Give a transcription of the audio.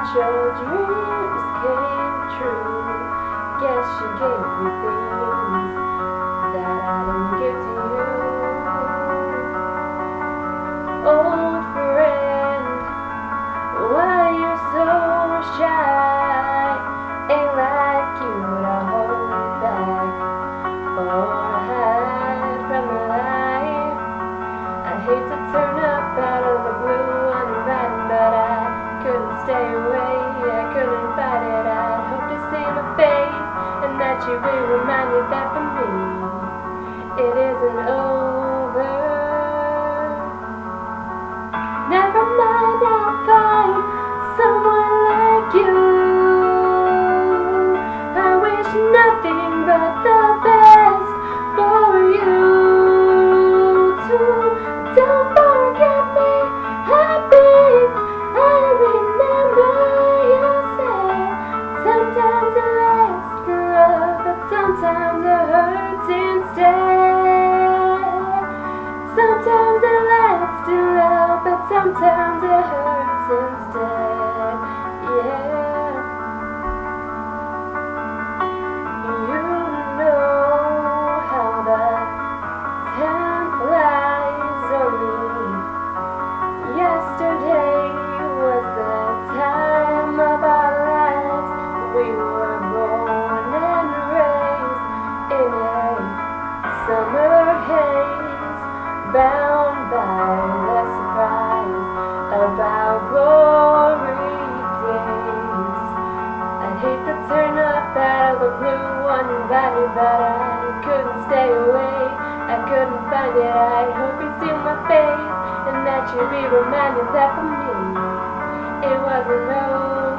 that your dreams came true. Guess you gave me things that I didn't give to you. Old friend, why you so shy? Ain't like you to hold back or hide from the light. I hate to turn up out of the blue uninvited, but I couldn't stay away, I couldn't fight it. I'd hope to see my face and that you be reminded that for me it isn't over. Never mind, I'll find someone like you. I wish nothing but the best for you too. Don't forget me, happy. I remember you said sometimes it lasts to love, but sometimes it hurts instead. Sometimes it lasts to love, but sometimes it hurts instead. Yeah. You know how the time flies on me. Yesterday was the time of our lives. We were born and raised in a summer haze, bound by the surprise of our glory days. I'd hate to turn up out of the blue uninvited, but I couldn't stay away, I couldn't find it. I'd hope you'd see my face and that you'd be reminded that for me it wasn't over.